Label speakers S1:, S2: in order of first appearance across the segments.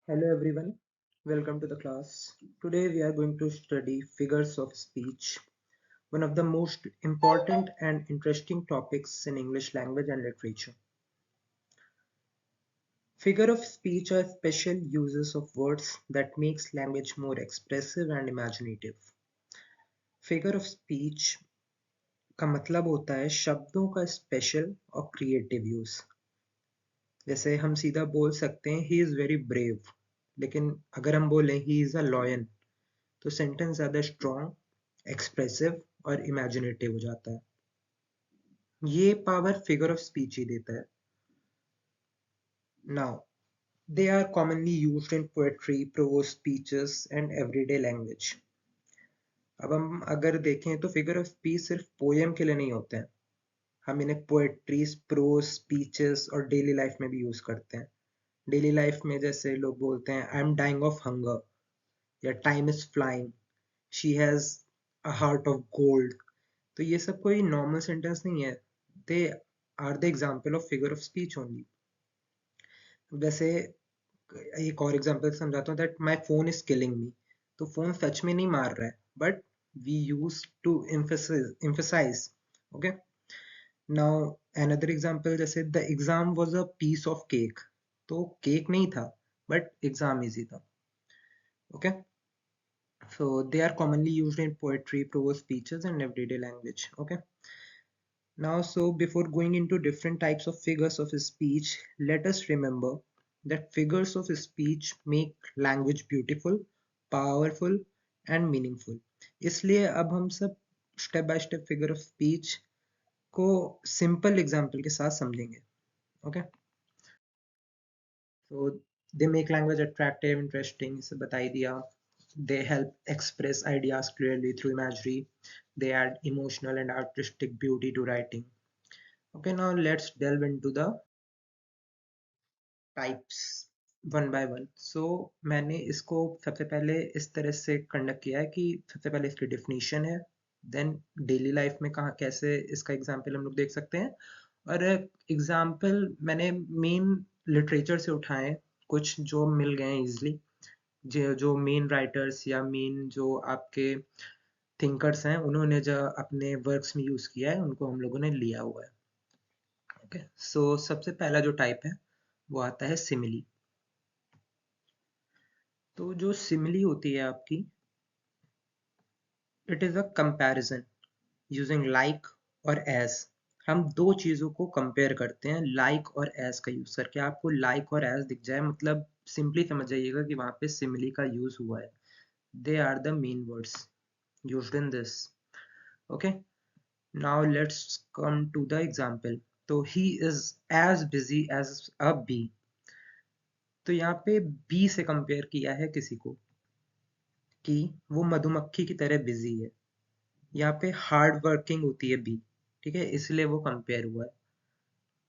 S1: Hello everyone, welcome to the class. Today we are going to study figures of speech, one of the most important and interesting topics in English language and literature. Figure of speech are special uses of words that makes language more expressive and imaginative. Figure of speech का मतलब होता है शब्दों का special और creative use. जैसे हम सीधा बोल सकते हैं ही इज वेरी ब्रेव, लेकिन अगर हम बोलें ही इज अ लॉयन तो सेंटेंस ज़्यादा स्ट्रॉन्ग, एक्सप्रेसिव और इमेजिनेटिव हो जाता है। ये पावर फिगर ऑफ स्पीच ही देता है। Now they are commonly used in poetry, prose, speeches and everyday language. अब हम अगर देखें तो फिगर ऑफ स्पीच सिर्फ पोएम के लिए नहीं होते हैं, हम इन्हें पोएट्रीज, प्रोज, स्पीचेस और डेली लाइफ में भी यूज करते हैं। डेली लाइफ में जैसे लोग बोलते हैं I am dying of hunger, या time is flying, she has a heart of gold. तो ये सब कोई नॉर्मल सेंटेंस नहीं है, they are the example of figure of speech only. वैसे एक और एग्जांपल समझाता हूँ, that my phone is killing me. तो फोन सच में नहीं मार रहा है, but we use to emphasize. Okay, now another example, जैसे the exam was a piece of cake. तो केक नहीं था, बट एग्जाम इजी था। Okay, so they are commonly used in poetry, prose, speeches and everyday language. Okay, now so before going into different types of figures of speech, let us remember that figures of speech make language beautiful, powerful and meaningful. इसलिए अब हम सब step by step figure of speech को simple example के साथ समझेंगे। Okay, so they make language attractive, interesting, इसे बता ही दिया। They help express ideas clearly through imagery. They add emotional and artistic beauty to writing. Okay, now let's delve into the types one by one. So मैंने इसको सबसे पहले इस तरह से कंडक्ट किया है कि सबसे पहले इसकी डेफिनेशन है, देन डेली लाइफ में कहाँ कैसे इसका एग्जाम्पल हम लोग देख सकते हैं, और एग्जाम्पल मैंने मेन लिटरेचर से उठाए कुछ जो मिल गए हैं इजिली, जो जो मेन राइटर्स या मेन जो आपके थिंकर्स हैं उन्होंने जो अपने वर्क्स में यूज किया है उनको हम लोगों ने लिया हुआ है। ओके, सो सबसे पहला जो टाइप है वो आता है सिमिली। तो जो सिमिली होती है आपकी, it is a comparison using like और एज। हम दो चीजों को कंपेयर करते हैं लाइक और एज का यूज करके। आपको लाइक और एज दिख जाए मतलब सिंपली समझ जाइएगा कि वहां पे सिमिली का यूज हुआ है। They are the main words used in this. Okay, now let's come to the example. तो he is as busy as a bee. तो यहाँ पे बी से कंपेयर किया है किसी को कि वो मधुमक्खी की तरह बिजी है। यहाँ पे हार्ड वर्किंग होती है बी, ठीक है, इसलिए वो कंपेयर हुआ है।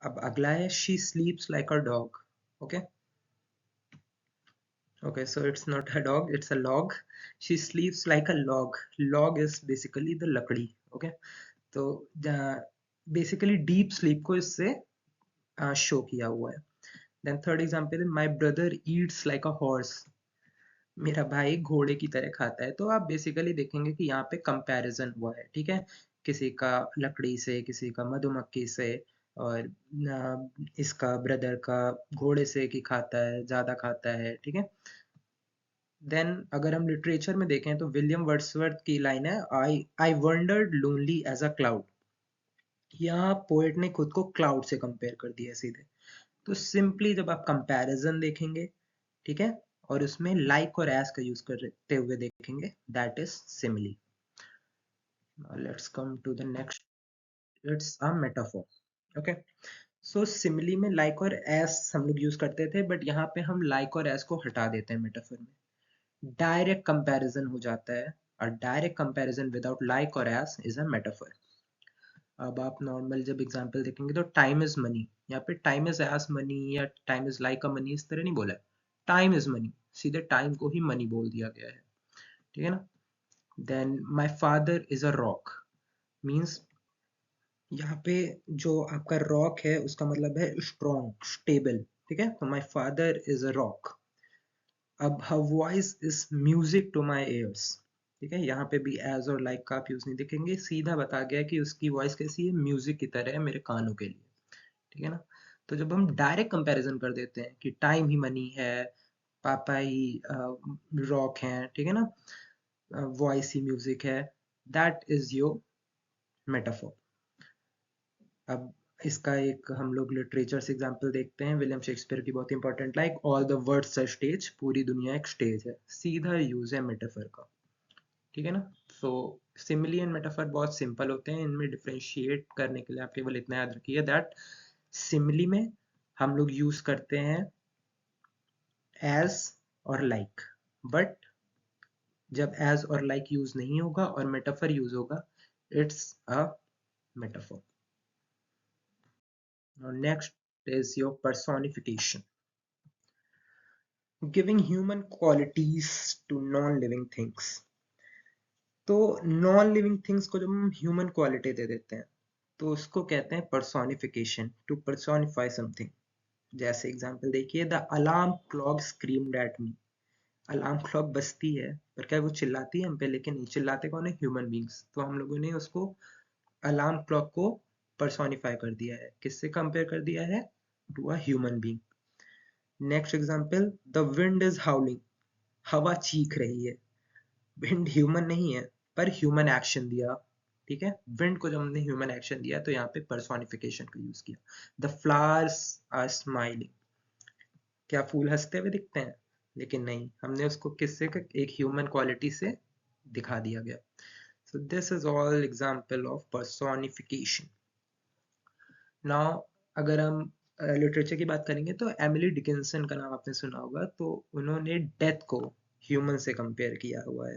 S1: अब अगला है she sleeps like a dog. Okay, okay, so it's not a dog, it's a log. She sleeps like a log. Log is basically the लकड़ी। ओके, तो बेसिकली डीप स्लीप को इससे शो किया हुआ है। Then third example, my brother eats like a horse. मेरा भाई घोड़े की तरह खाता है। तो आप बेसिकली देखेंगे कि यहाँ पे कंपैरिजन हुआ है, ठीक है, किसी का लकड़ी से, किसी का मधुमक्खी से, और इसका ब्रदर का घोड़े से कि खाता है, ज्यादा खाता है, ठीक है। देन अगर हम लिटरेचर में देखें तो विलियम वर्ड्सवर्थ की लाइन है, I I wandered lonely as a cloud. यहाँ पोएट ने खुद को क्लाउड से कंपेयर कर दिया सीधे। तो सिंपली जब आप कंपैरिजन देखेंगे, ठीक है, और उसमें लाइक और एज का यूज करते हुए देखेंगे, that is simile. Let's come to the next, it's a metaphor. Okay, so simile में लाइक और एज हम लोग यूज करते थे, बट यहाँ पे हम लाइक और एज को हटा देते हैं मेटाफोर में। डायरेक्ट कंपैरिजन हो जाता है, और डायरेक्ट कंपैरिजन विदाउट लाइक और एज इज अ मेटाफोर। अब आप नॉर्मल जब एग्जांपल देखेंगे तो टाइम इज मनी, यहाँ पे टाइम इज एज मनी या time is like a money इस तरह नहीं बोला है। टाइम इज मनी, सीधे टाइम को ही मनी बोल दिया गया है, ठीक है ना। Then my father is a rock, means यहाँ पे जो आपका रॉक है उसका मतलब है स्ट्रॉन्ग, स्टेबल, ठीक है। तो my father is a rock. अब her voice is music to my ears, ठीक है, यहाँ पे भी एज और लाइक का आप यूज नहीं देखेंगे, सीधा बता गया कि उसकी वॉइस कैसी है, म्यूजिक की तरह है मेरे कानों के लिए, ठीक है ना। तो जब हम डायरेक्ट कंपैरिजन कर देते हैं कि टाइम ही मनी है, पापा ही रॉक हैं, ठीक है ना, वॉइस ही म्यूजिक है, दैट इज योर मेटाफोर। अब इसका एक हम लोग लिटरेचर से एग्जांपल देखते हैं, विलियम शेक्सपियर की बहुत important like all the words are stage, पूरी दुनिया एक स्टेज है, सीधा यूज है मेटाफर का, ठीक है ना। सो सिमिली एंड मेटाफर बहुत सिंपल होते हैं, इनमें डिफरेंशिएट करने के लिए आप केवल इतना याद रखिए दैट सिमिली में हम लोग यूज करते हैं एज और लाइक, बट जब एज और लाइक यूज नहीं होगा और मेटाफर यूज होगा, it's a metaphor. Now next is your personification, giving human qualities to non-living things। तो नॉन लिविंग थिंग्स को जब हम ह्यूमन क्वालिटी दे देते हैं तो उसको कहते हैं पर्सोनिफिकेशन, टू पर्सोनिफाई समथिंग। जैसे एग्जांपल देखिए, the alarm clock screamed at me. Alarm clock बजती है पर क्या वो चिल्लाती है हम पे, लेकिन नहीं, चिल्लाते कौन है, ह्यूमन बींग्स। तो हम लोगों ने उसको अलार्म क्लॉक को पर्सोनिफाई कर दिया है, किससे कंपेयर कर दिया है, to a human being. Next example, the wind is howling, हवा चीख रही है। विंड ह्यूमन नहीं है पर ह्यूमन एक्शन दिया, ठीक है, विंड को जब हमने ह्यूमन एक्शन दिया तो यहाँ पे पर्सोनिफिकेशन का यूज किया। द फ्लावर्स आर स्माइलिंग, क्या फूल हंसते हुए दिखते हैं, लेकिन नहीं, हमने उसको किससे, एक ह्यूमन क्वालिटी से दिखा दिया गया। सो this is all example of personification. Now अगर हम लिटरेचर की बात करेंगे तो एमिली डिकिंसन का नाम आपने सुना होगा, तो उन्होंने डेथ को ह्यूमन से कंपेयर किया हुआ है,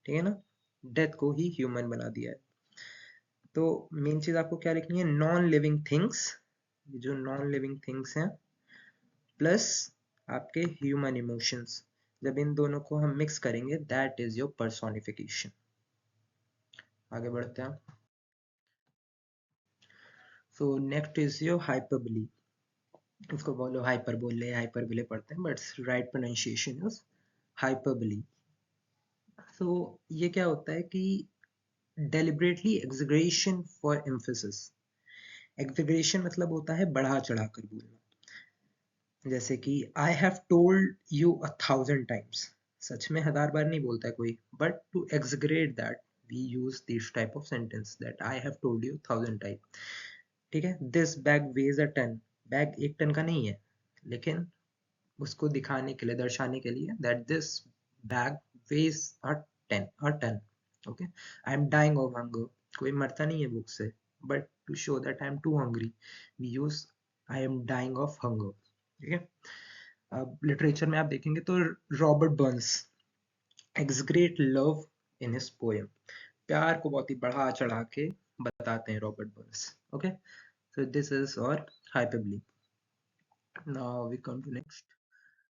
S1: ठीक है ना, डेथ को ही ह्यूमन बना दिया है। तो मेन चीज आपको क्या लिखनी है, नॉन लिविंग थिंग्स, जो नॉन लिविंग थिंग्स हैं, प्लस आपके ह्यूमन इमोशंस, जब इन दोनों को हम मिक्स करेंगे दैट इज योर पर्सोनिफिकेशन। आगे बढ़ते हैं। So next is your hyperbole, इसको बोलो हाइपरबोले, हाइपरबोले पढ़ते हैं but right pronunciation is hyperbole. तो ये क्या होता है कि deliberately exaggeration for emphasis. Exaggeration मतलब होता है बढ़ा चढ़ा कर बोलना, जैसे कि I have told you 1,000 times, सच में 1000 बार नहीं बोलता है कोई, but to exaggerate that we use this type of sentence that I have told you 1000 times, ठीक है। This bag weighs a ton, bag 1 ton का नहीं है, लेकिन उसको दिखाने के लिए, दर्शाने के लिए that this bag weighs a ton, okay. I am dying of hunger, कोई मरता नहीं है भूख से, but to show that I am too hungry we use I am dying of hunger, ठीक है। अब लिटरेचर में आप देखेंगे तो Robert Burns exaggerate love in his poem, प्यार को बहुत ही बढ़ा चढ़ा के बताते हैं Robert Burns, okay. So this is और hyperbole. Now we come to next,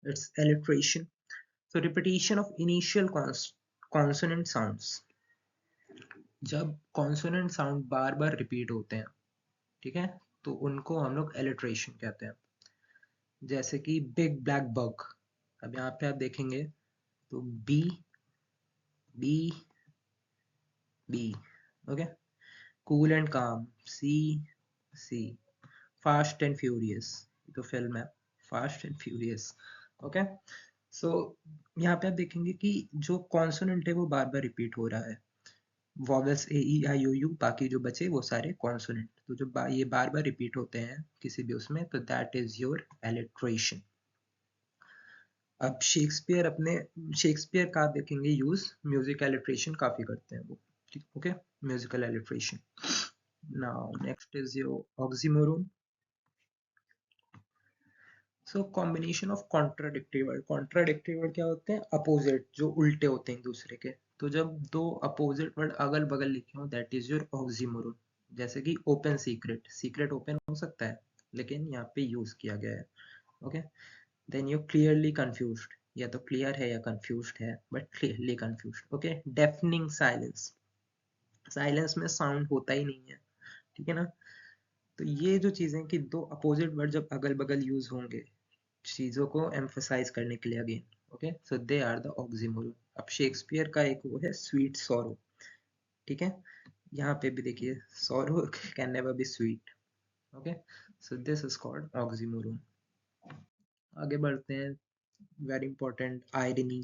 S1: it's alliteration. So repetition of initial consonant sounds, जब consonant sound बार बार रिपीट होते हैं, ठीक है, तो उनको हम लोग alliteration कहते हैं। जैसे कि बिग ब्लैक बग, अब यहाँ पे आप देखेंगे तो B B B, okay. Cool and calm, C C. Fast and furious, तो फिल्म है fast and furious, okay. So यहाँ पे आप देखेंगे कि जो कॉन्सोनेंट है वो बार बार रिपीट हो रहा है, vowels A E I O you, बाकी जो बचे वो सारे कॉन्सोनेंट, तो जो ये बार बार रिपीट होते हैं किसी भी उसमें, तो दैट इज योर एलिट्रेशन। अब शेक्सपियर का आप देखेंगे यूज, म्यूजिक एलिट्रेशन काफी करते हैं वो, ठीक, okay, musical alliteration. Now next is your oxymoron. So combination of contradictory word, contradictory word क्या होते हैं, अपोजिट, जो उल्टे होते हैं एक दूसरे के। तो जब दो अपोजिट वर्ड अगल बगल लिखे हो दैट इज योर ऑक्सीमोरोन। जैसे कि ओपन सीक्रेट, सीक्रेट ओपन हो सकता है लेकिन यहाँ पे यूज किया गया है, okay. Then you clearly confused, या तो क्लियर है या कंफ्यूज्ड है, but clearly confused, okay. Deafening silence, silence में साउंड होता ही नहीं है, ठीक है ना। तो ये जो चीजें कि दो अपोजिट वर्ड जब अगल बगल यूज होंगे चीजों को एम्फसाइज करने के लिए again, okay, so they are the oxymoron. अब शेक्सपियर का एक वो है स्वीट सॉरो, ठीक है, यहाँ पे भी देखिए sorrow can never be sweet. Okay, so this is called oxymoron. आगे बढ़ते हैं, वेरी इंपॉर्टेंट, आयरनी।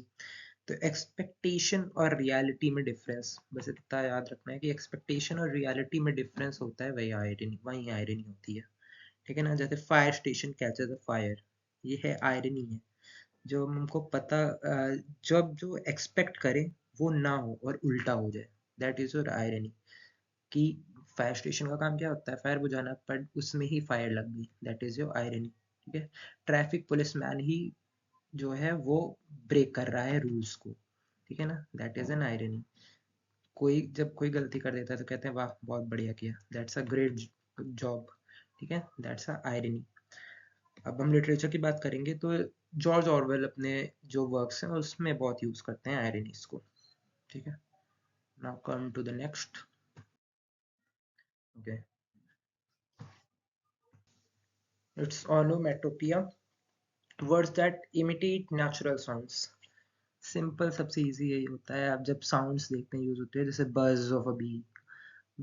S1: तो एक्सपेक्टेशन और रियलिटी में डिफरेंस, बस इतना याद रखना है कि एक्सपेक्टेशन और रियलिटी में डिफरेंस होता है, वही आयरनी, वही आयरनी होती है, ठीक है ना। जैसे fire station catches a fire, ये है आयरनी है। जो हमको पता जब जो एक्सपेक्ट करे वो ना हो और उल्टा हो जाए, दैट इज योर आयरनी। कि फायर स्टेशन का काम क्या होता है, फायर बुझाना, पर उसमें ही फायर लग गई, दैट इज योर आयरनी, ठीक है। ट्रैफिक पुलिस मैन ही जो है वो ब्रेक कर रहा है रूल्स को, ठीक है ना, दैट इज एन आयरनी। कोई जब कोई गलती कर देता है तो कहते हैं वाह बहुत बढ़िया किया, दैट्स अ ग्रेट जॉब, ठीक है, दैट्स अ आयरनी। अब हम लिटरेचर की बात करेंगे तो जॉर्ज ऑरवेल अपने जो वर्क्स हैं उसमें बहुत यूज करते हैं आयरनीज को, ठीक है। Now come to the next. Okay, it's onomatopoeia, words that imitate natural sounds। Simple, सबसे इजी यही होता है। आप जब साउंड्स देखते हैं यूज होते हैं, जैसे buzz of a bee,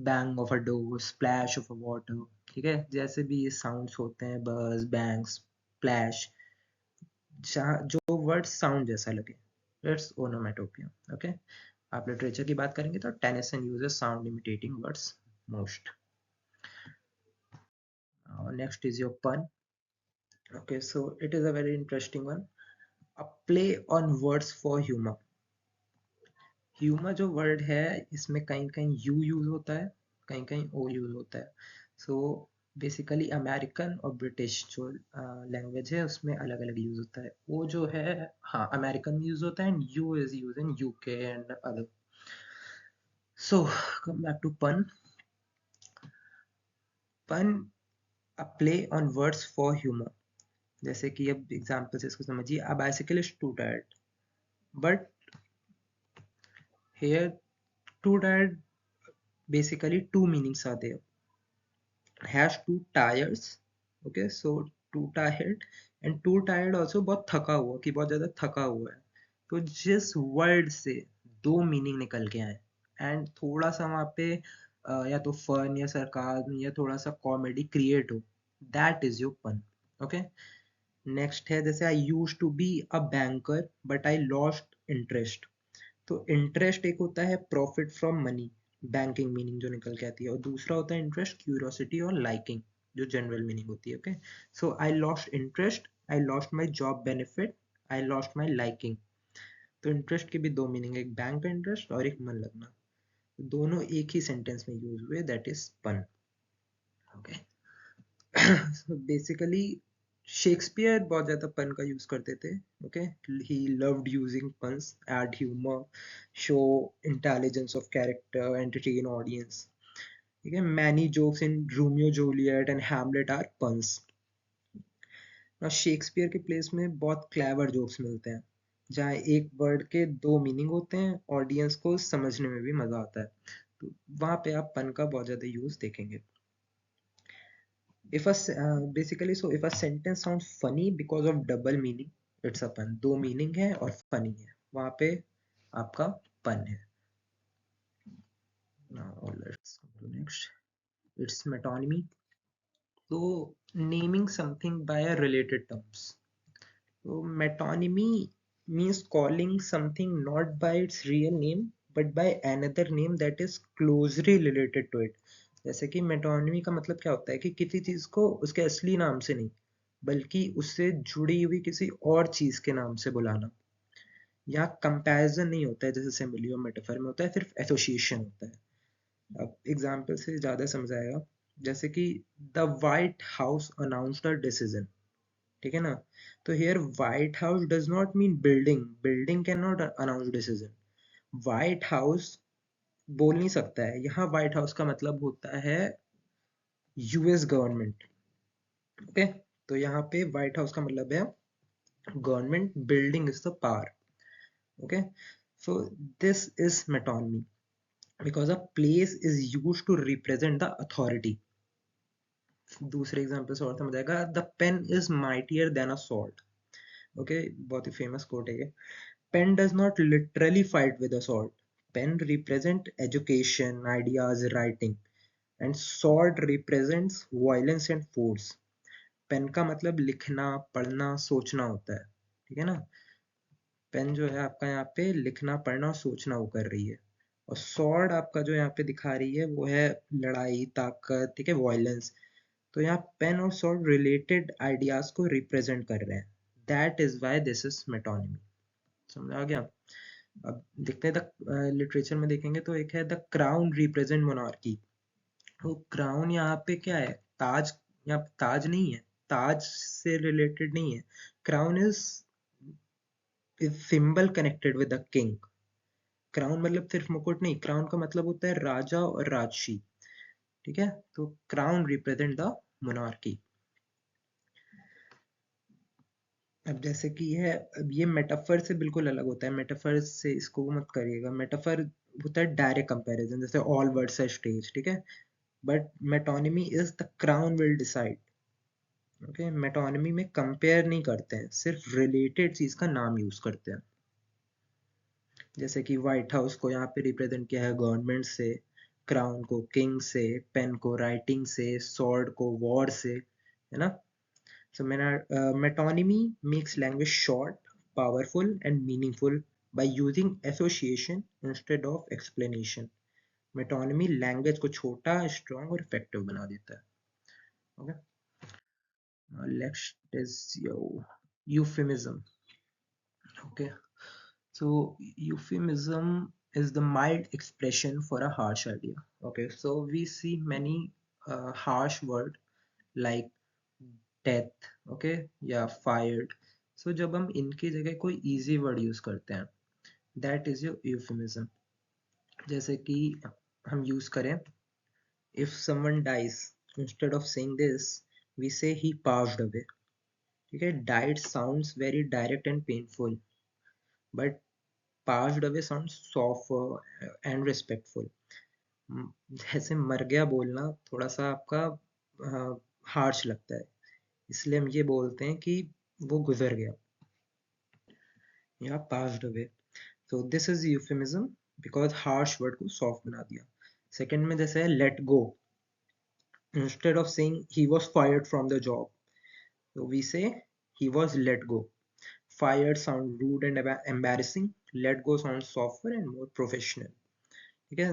S1: bang of a door, splash of a water, ठीक है, जैसे भी ये साउंड्स होते हैं, बज, बैंग, स्प्लैश, जो वर्ड साउंड जैसा लगे, इट्स ओनोमेटोपिया। ओके, आप लिटरेचर की बात करेंगे तो Tennyson uses sound imitating words most. Next is your pun. Okay, so it is a very interesting one, a play on words for humor। Humour जो word है इसमें कहीं कहीं यू यूज होता है, कहीं कहीं ओ यूज होता है। सो बेसिकली अमेरिकन और ब्रिटिश जो लैंग्वेज है उसमें अलग अलग यूज होता है। वो जो है, हाँ, अमेरिकन में यूज होता है and U S use in UK and other. So come back to pun. Pun, a play on words for humour. जैसे कि अब एग्जाम्पल से इसको समझिए, a bicycle is too tired, but here too tired, basically two meanings are there, has two tires, okay, so too tired and too tired also बहुत थका हुआ, कि बहुत ज्यादा थका हुआ है। तो जिस वर्ड से दो मीनिंग निकल के आए एंड थोड़ा सा वहाँ पे या तो फन या सरकाज़म या थोड़ा सा कॉमेडी क्रिएट हो, that is your pun. Okay, next है जैसे I use to be a banker but I lost interest. तो इंटरेस्ट एक होता है profit from money, banking meaning जो निकल के आती है, और दूसरा होता है इंटरेस्ट, क्यूरियोसिटी और लाइकिंग, जो जनरल मीनिंग होती है। Okay, so I lost interest, I lost my job benefit, I lost my liking. तो इंटरेस्ट की भी दो मीनिंग, एक बैंक का इंटरेस्ट और एक मन लगना, दोनों एक ही सेंटेंस में यूज हुए, दैट इज पन। ओके, so basically शेक्सपियर बहुत ज्यादा पन का यूज करते थे। Okay, he loved using puns, add humor, show intelligence of character, entertain audience, ठीक है। many jokes in Romeo Juliet and Hamlet are puns। ना शेक्सपियर के प्लेस में बहुत क्लेवर जोक्स मिलते हैं, जहाँ एक वर्ड के दो मीनिंग होते हैं, ऑडियंस को समझने में भी मजा आता है, तो वहां पे आप पन का बहुत ज्यादा यूज देखेंगे। if a basically, so if a sentence sounds funny because of double meaning, it's a pun। दो मीनिंग है और फनी है, वहां पे आपका पन है। now let's go to next, it's metonymy। तो naming something by a related terms। तो metonymy means calling something not by its real name but by another name that is closely related to it। जैसे कि metonymy का मतलब क्या होता है कि किसी चीज को उसके असली नाम से नहीं बल्कि उससे जुड़ी हुई किसी और चीज के नाम से बुलाना। यहाँ कंपैरिजन नहीं होता है जैसे सिमिली और मेटाफर में होता है, सिर्फ एसोसिएशन होता है। अब एग्जाम्पल से ज्यादा समझ आएगा, जैसे कि the white house announced a decision, ठीक है ना। तो here white house does not mean building, building can not announce decision. White house बोल नहीं सकता है, यहाँ व्हाइट हाउस का मतलब होता है यूएस गवर्नमेंट। ओके, तो यहाँ पे व्हाइट हाउस का मतलब है government, building is the power. Okay, so this is metonymy because a place is used to represent the authority। दूसरे एग्जांपल से और समझ आएगा, the pen is mightier than a sword. Okay, बहुत ही फेमस कोट है ये। Pen does not literally fight with a sword, pen represent education, ideas, writing, and sword represents violence and force. Pen का मतलब लिखना, पढ़ना, सोचना होता है, ठीक है ना। पेन जो है आपका यहाँ पे लिखना, पढ़ना और सोचना वो कर रही है। और स्वॉर्ड आपका जो यहाँ पे दिखा रही है वो है लड़ाई, ताकत, ठीक है, वायलेंस। तो यहाँ पेन और स्वॉर्ड रिलेटेड आइडियाज को रिप्रेजेंट कर रहे हैं। That is why this is metonymy. समझ आ गया। अब देखते हैं द लिटरेचर में देखेंगे तो एक है द क्राउन रिप्रेजेंट मोनार्की। तो क्राउन यहाँ पे क्या है, ताज, यहाँ पे ताज नहीं है, ताज से रिलेटेड नहीं है। Crown is symbol connected with the king. Crown मतलब सिर्फ मुकुट नहीं, क्राउन का मतलब होता है राजा और राजसी, ठीक है। तो क्राउन रिप्रेजेंट द मोनार्की। अब जैसे कि है, अब ये मेटाफर से बिल्कुल अलग होता है, मेटाफर से इसको मत करिएगा। मेटाफर होता है डायरेक्ट कंपैरिजन, जैसे ऑल वर्ड्स आर स्टेज, ठीक है। But metonymy is the crown will decide. Okay, metonymy में कंपेयर नहीं करते हैं, सिर्फ रिलेटेड चीज का नाम यूज करते हैं। जैसे कि व्हाइट हाउस को यहाँ पे रिप्रेजेंट किया है गवर्नमेंट से, क्राउन को किंग से, पेन को राइटिंग से, स्वॉर्ड को वॉर से, है ना। So metonymy makes language short, powerful, and meaningful by using association instead of explanation. Metonymy language को छोटा, strong और effective बना देता है। Okay. Next is your euphemism. Okay. So euphemism is the mild expression for a harsh idea. Okay. So we see many harsh word like death, okay, या fired. So जब हम इनकी जगह कोई easy word use करते हैं, that is your euphemism. जैसे कि हम use करें, if someone dies, instead of saying this, we say he passed away. ठीक है, died sounds very direct and painful, but passed away sounds soft and respectful. जैसे मर गया बोलना थोड़ा सा आपका हार्श लगता है, इसलिए हम ये बोलते हैं कि वो गुजर गया, या passed away. So this is euphemism because harsh word को soft बना दिया. Second में जैसे है let go, instead of saying he was fired from the job, so we say he was let go. Fired sound rude and embarrassing, let go sounds softer and more professional. ठीक है,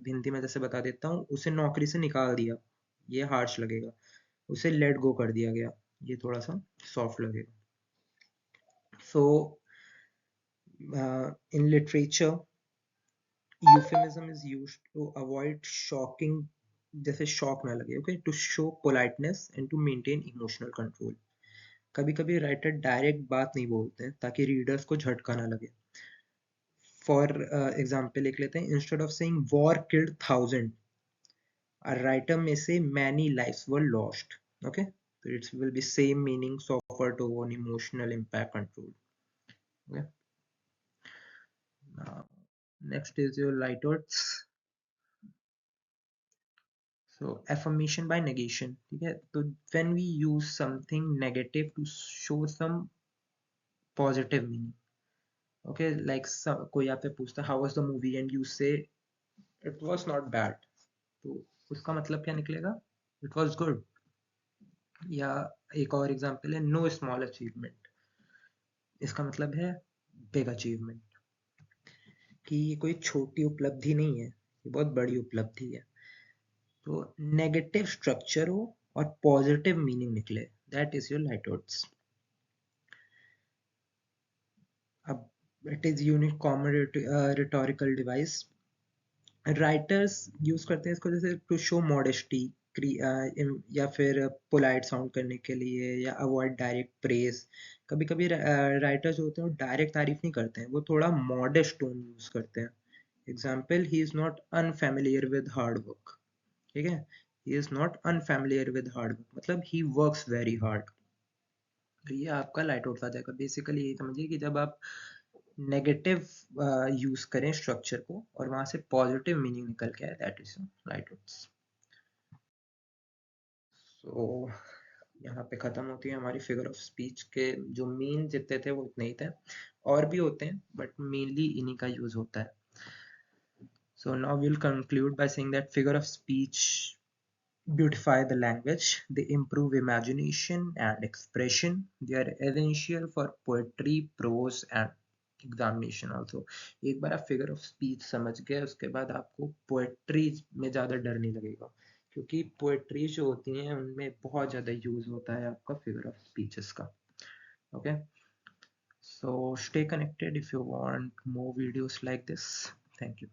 S1: हिंदी में जैसे बता देता हूँ, उसे नौकरी से निकाल दिया, ये हार्श लगेगा। उसे लेट गो कर दिया गया, ये थोड़ा सा सॉफ्ट लगेगा। So in literature euphemism is used to avoid shocking, जैसे शॉक ना लगे, okay, to show politeness and to maintain emotional control. कभी कभी राइटर डायरेक्ट बात नहीं बोलते हैं ताकि रीडर्स को झटका ना लगे। फॉर एग्जाम्पल लिख लेते हैं, instead of saying war killed thousand, a writer may say many lives were lost. Okay, so it will be same meaning, softer tone, emotional impact control. Okay, now next is your light words. So affirmation by negation, ठीक है। तो when we use something negative to show some positive meaning, okay, like कोई आपसे पूछता है how was the movie and you say it was not bad, तो उसका मतलब क्या निकलेगा, it was good। या एक और एग्जांपल है no small achievement, इसका मतलब है बिग अचीवमेंट, कि ये कोई छोटी उपलब्धि नहीं है, ये बहुत बड़ी उपलब्धि है। तो नेगेटिव स्ट्रक्चर हो और पॉजिटिव मीनिंग निकले, that is your light words. अब it is unique common rhetorical device, writers use करते हैं इसको जैसे टू शो मॉडेस्टी, या फिर पोलाइट साउंड करने के लिए, या अवॉइड डायरेक्ट प्रेज। कभी कभी राइटर्स होते हैं वो डायरेक्ट तारीफ नहीं करते हैं, वो थोड़ा मॉडेस्ट टोन यूज करते हैं। Example, he is not unfamiliar with hard work, ठीक है, he is not unfamiliar with hard work मतलब ही वर्क्स वेरी हार्ड। तो ये आपका लाइट आउट आ जाएगा। बेसिकली यही समझिए कि जब आप नेगेटिव यूज करें स्ट्रक्चर को और वहां से पॉजिटिव मीनिंग निकल के आए, दैट इज लाइट आउट्स। सो यहाँ पे ख़त्म होती है हमारी फिगर ऑफ स्पीच के जो मेन जितने थे वो इतने ही थे, और भी होते हैं बट मेनली इन्हीं का यूज़ होता है. So now we'll conclude by saying that figure of speech beautify the language, they improve imagination and expression, they are essential for poetry, prose and examination also. एक बार आप फिगर ऑफ स्पीच समझ गए उसके बाद आपको poetry में ज़्यादा डर नहीं लगेगा, क्योंकि पोएट्री जो होती हैं उनमें बहुत ज़्यादा यूज होता है आपका फिगर ऑफ स्पीचेस का. Okay, so stay connected if you want more videos like this. Thank you.